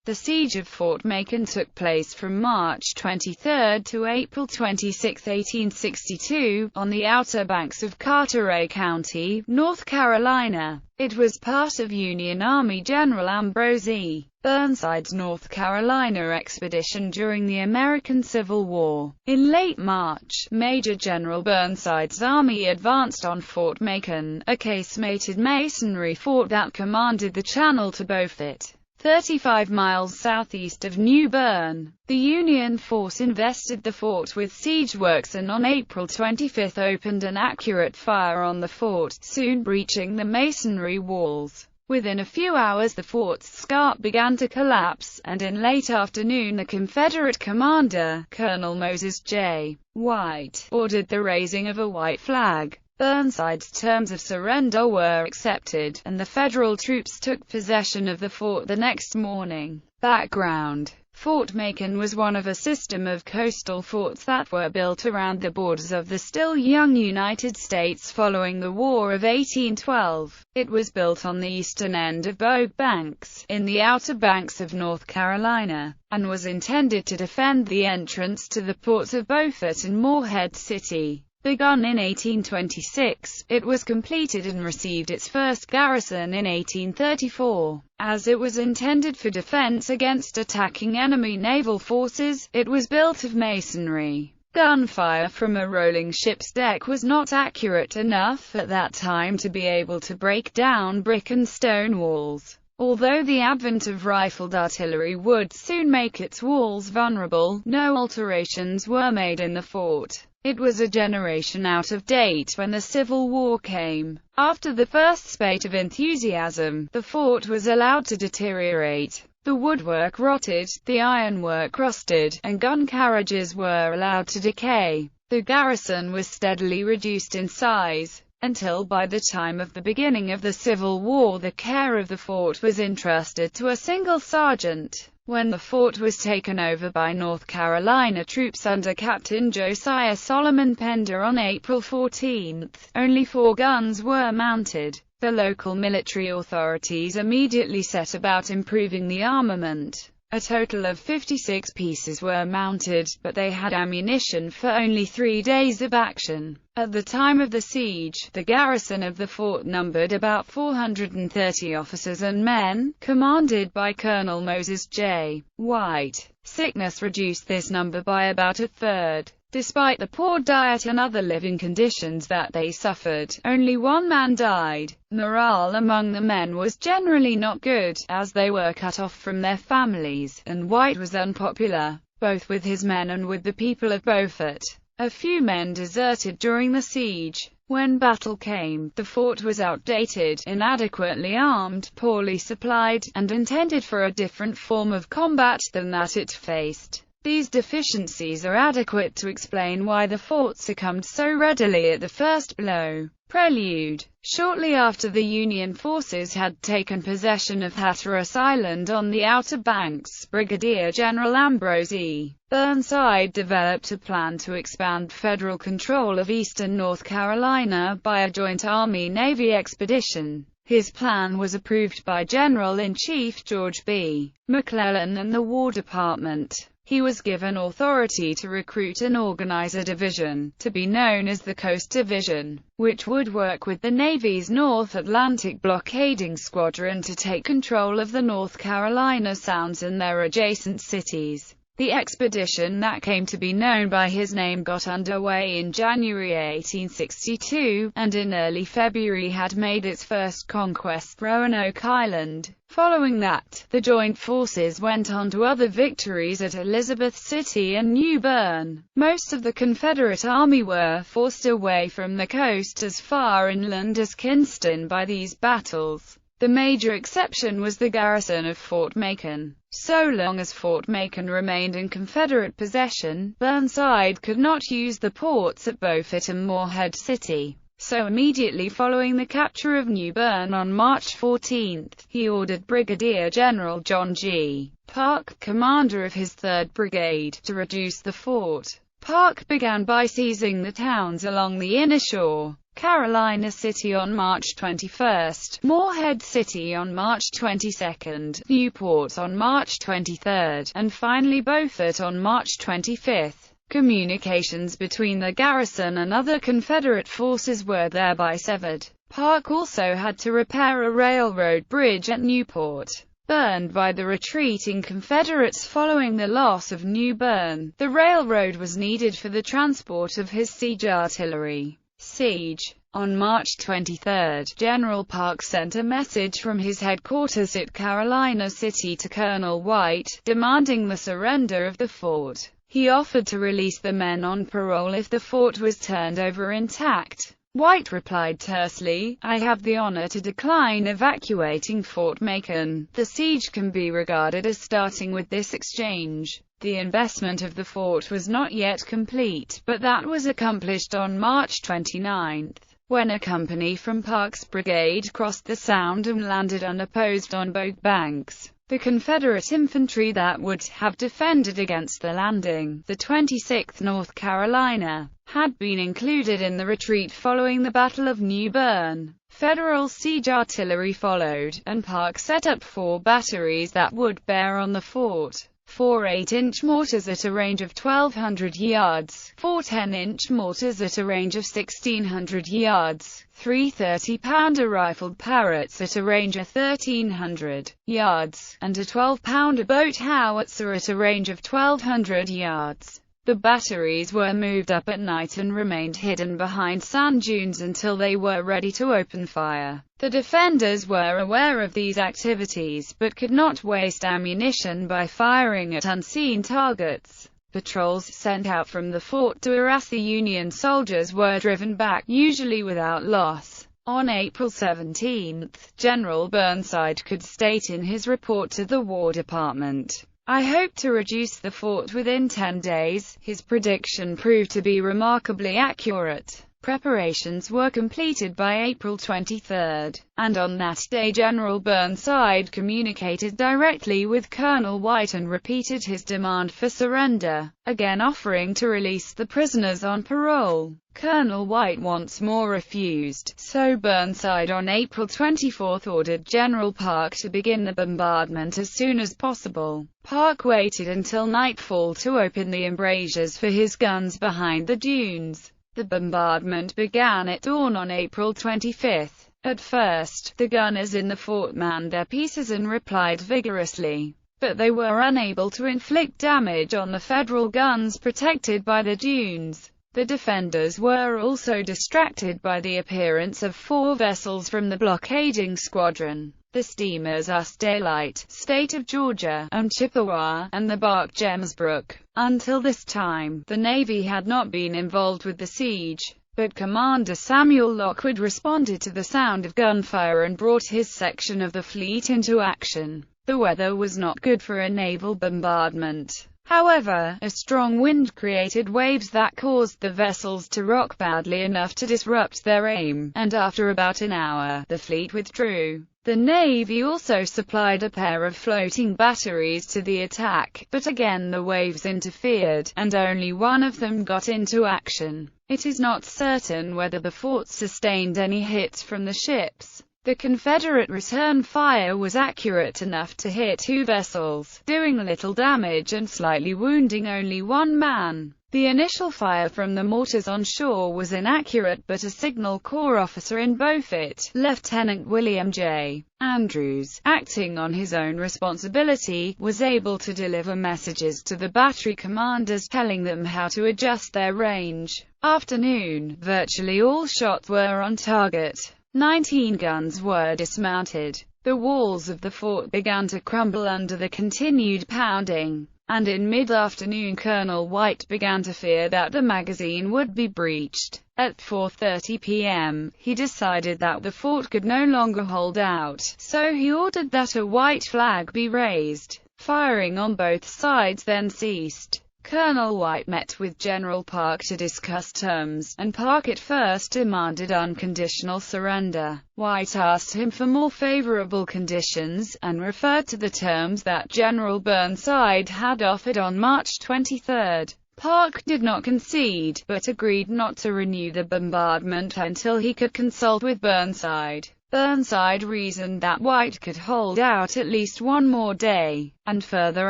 The Siege of Fort Macon took place from March 23 to April 26, 1862, on the Outer Banks of Carteret County, North Carolina. It was part of Union Army General Ambrose E. Burnside's North Carolina expedition during the American Civil War. In late March, Major General Burnside's army advanced on Fort Macon, a casemated masonry fort that commanded the channel to Beaufort, 35 miles southeast of New Bern. The Union force invested the fort with siege works and on April 25 opened an accurate fire on the fort, soon breaching the masonry walls. Within a few hours the fort's scarp began to collapse, and in late afternoon the Confederate commander, Colonel Moses J. White, ordered the raising of a white flag. Burnside's terms of surrender were accepted, and the Federal troops took possession of the fort the next morning. Background: Fort Macon was one of a system of coastal forts that were built around the borders of the still young United States following the War of 1812. It was built on the eastern end of Bogue Banks, in the Outer Banks of North Carolina, and was intended to defend the entrance to the ports of Beaufort and Morehead City. Begun in 1826, it was completed and received its first garrison in 1834. As it was intended for defense against attacking enemy naval forces, it was built of masonry. Gunfire from a rolling ship's deck was not accurate enough at that time to be able to break down brick and stone walls. Although the advent of rifled artillery would soon make its walls vulnerable, no alterations were made in the fort. It was a generation out of date when the Civil War came. After the first spate of enthusiasm, the fort was allowed to deteriorate. The woodwork rotted, the ironwork rusted, and gun carriages were allowed to decay. The garrison was steadily reduced in size, until by the time of the beginning of the Civil War the care of the fort was entrusted to a single sergeant. When the fort was taken over by North Carolina troops under Captain Josiah Solomon Pender on April 14, only 4 guns were mounted. The local military authorities immediately set about improving the armament. A total of 56 pieces were mounted, but they had ammunition for only 3 days of action. At the time of the siege, the garrison of the fort numbered about 430 officers and men, commanded by Colonel Moses J. White. Sickness reduced this number by about a third. Despite the poor diet and other living conditions that they suffered, only 1 man died. Morale among the men was generally not good, as they were cut off from their families, and White was unpopular, both with his men and with the people of Beaufort. A few men deserted during the siege. When battle came, the fort was outdated, inadequately armed, poorly supplied, and intended for a different form of combat than that it faced. These deficiencies are adequate to explain why the fort succumbed so readily at the first blow. Prelude: Shortly after the Union forces had taken possession of Hatteras Island on the Outer Banks, Brigadier General Ambrose E. Burnside developed a plan to expand federal control of eastern North Carolina by a joint Army-Navy expedition. His plan was approved by General-in-Chief George B. McClellan and the War Department. He was given authority to recruit and organize a division, to be known as the Coast Division, which would work with the Navy's North Atlantic Blockading Squadron to take control of the North Carolina Sounds and their adjacent cities. The expedition that came to be known by his name got underway in January 1862, and in early February had made its first conquest, Roanoke Island. Following that, the joint forces went on to other victories at Elizabeth City and New Bern. Most of the Confederate Army were forced away from the coast as far inland as Kinston by these battles. The major exception was the garrison of Fort Macon. So long as Fort Macon remained in Confederate possession, Burnside could not use the ports at Beaufort and Morehead City. So immediately following the capture of New Bern on March 14, he ordered Brigadier General John G. Parke, commander of his 3rd Brigade, to reduce the fort. Parke began by seizing the towns along the inner shore. Carolina City on March 21, Morehead City on March 22, Newport on March 23, and finally Beaufort on March 25. Communications between the garrison and other Confederate forces were thereby severed. Parke also had to repair a railroad bridge at Newport, burned by the retreating Confederates following the loss of New Bern. The railroad was needed for the transport of his siege artillery. Siege. On March 23, General Parke sent a message from his headquarters at Carolina City to Colonel White, demanding the surrender of the fort. He offered to release the men on parole if the fort was turned over intact. White replied tersely, "I have the honor to decline evacuating Fort Macon. The siege can be regarded as starting with this exchange." The investment of the fort was not yet complete, but that was accomplished on March 29, when a company from Parke's brigade crossed the Sound and landed unopposed on both banks. The Confederate infantry that would have defended against the landing, the 26th North Carolina, had been included in the retreat following the Battle of New Bern. Federal siege artillery followed, and Parke set up 4 batteries that would bear on the fort. 4 8-inch mortars at a range of 1,200 yards, 4 10-inch mortars at a range of 1,600 yards, 3 30-pounder rifled Parrotts at a range of 1,300 yards, and a 12-pounder boat howitzer at a range of 1,200 yards. The batteries were moved up at night and remained hidden behind sand dunes until they were ready to open fire. The defenders were aware of these activities, but could not waste ammunition by firing at unseen targets. Patrols sent out from the fort to harass the Union soldiers were driven back, usually without loss. On April 17, General Burnside could state in his report to the War Department, "I hope to reduce the fort within 10 days." His prediction proved to be remarkably accurate. Preparations were completed by April 23, and on that day General Burnside communicated directly with Colonel White and repeated his demand for surrender, again offering to release the prisoners on parole. Colonel White once more refused, so Burnside on April 24 ordered General Parke to begin the bombardment as soon as possible. Parke waited until nightfall to open the embrasures for his guns behind the dunes. The bombardment began at dawn on April 25. At first, the gunners in the fort manned their pieces and replied vigorously, but they were unable to inflict damage on the Federal guns protected by the dunes. The defenders were also distracted by the appearance of 4 vessels from the blockading squadron. The steamers Us Daylight, State of Georgia, and Chippewa, and the bark Gemsbrook. Until this time, the Navy had not been involved with the siege, but Commander Samuel Lockwood responded to the sound of gunfire and brought his section of the fleet into action. The weather was not good for a naval bombardment. However, a strong wind created waves that caused the vessels to rock badly enough to disrupt their aim, and after about an hour, the fleet withdrew. The Navy also supplied a pair of floating batteries to the attack, but again the waves interfered, and only one of them got into action. It is not certain whether the fort sustained any hits from the ships. The Confederate return fire was accurate enough to hit 2 vessels, doing little damage and slightly wounding only 1 man. The initial fire from the mortars on shore was inaccurate, but a Signal Corps officer in Beaufort, Lieutenant William J. Andrews, acting on his own responsibility, was able to deliver messages to the battery commanders telling them how to adjust their range. Afternoon, virtually all shots were on target. 19 guns were dismounted. The walls of the fort began to crumble under the continued pounding, and in mid-afternoon Colonel White began to fear that the magazine would be breached. At 4:30 p.m., he decided that the fort could no longer hold out, so he ordered that a white flag be raised. Firing on both sides then ceased. Colonel White met with General Parke to discuss terms, and Parke at first demanded unconditional surrender. White asked him for more favorable conditions, and referred to the terms that General Burnside had offered on March 23. Parke did not concede, but agreed not to renew the bombardment until he could consult with Burnside. Burnside reasoned that White could hold out at least one more day, and further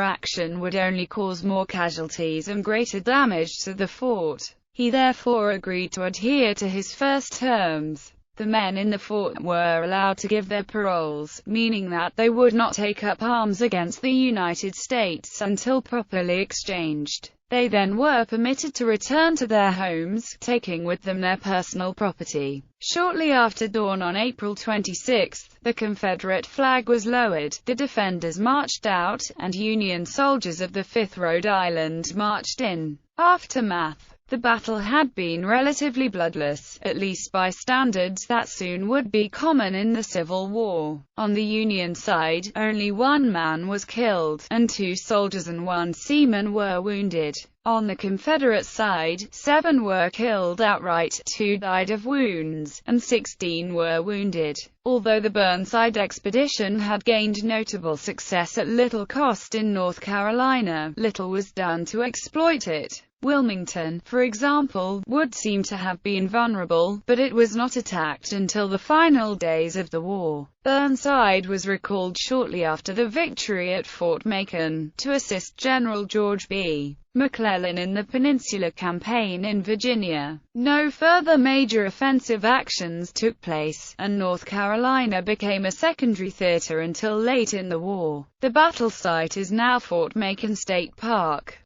action would only cause more casualties and greater damage to the fort. He therefore agreed to adhere to his first terms. The men in the fort were allowed to give their paroles, meaning that they would not take up arms against the United States until properly exchanged. They then were permitted to return to their homes, taking with them their personal property. Shortly after dawn on April 26, the Confederate flag was lowered, the defenders marched out, and Union soldiers of the 5th Rhode Island marched in. Aftermath. The battle had been relatively bloodless, at least by standards that soon would be common in the Civil War. On the Union side, only one man was killed, and 2 soldiers and 1 seaman were wounded. On the Confederate side, 7 were killed outright, 2 died of wounds, and 16 were wounded. Although the Burnside expedition had gained notable success at little cost in North Carolina, little was done to exploit it. Wilmington, for example, would seem to have been vulnerable, but it was not attacked until the final days of the war. Burnside was recalled shortly after the victory at Fort Macon, to assist General George B. McClellan in the Peninsula Campaign in Virginia. No further major offensive actions took place, and North Carolina became a secondary theater until late in the war. The battle site is now Fort Macon State Park.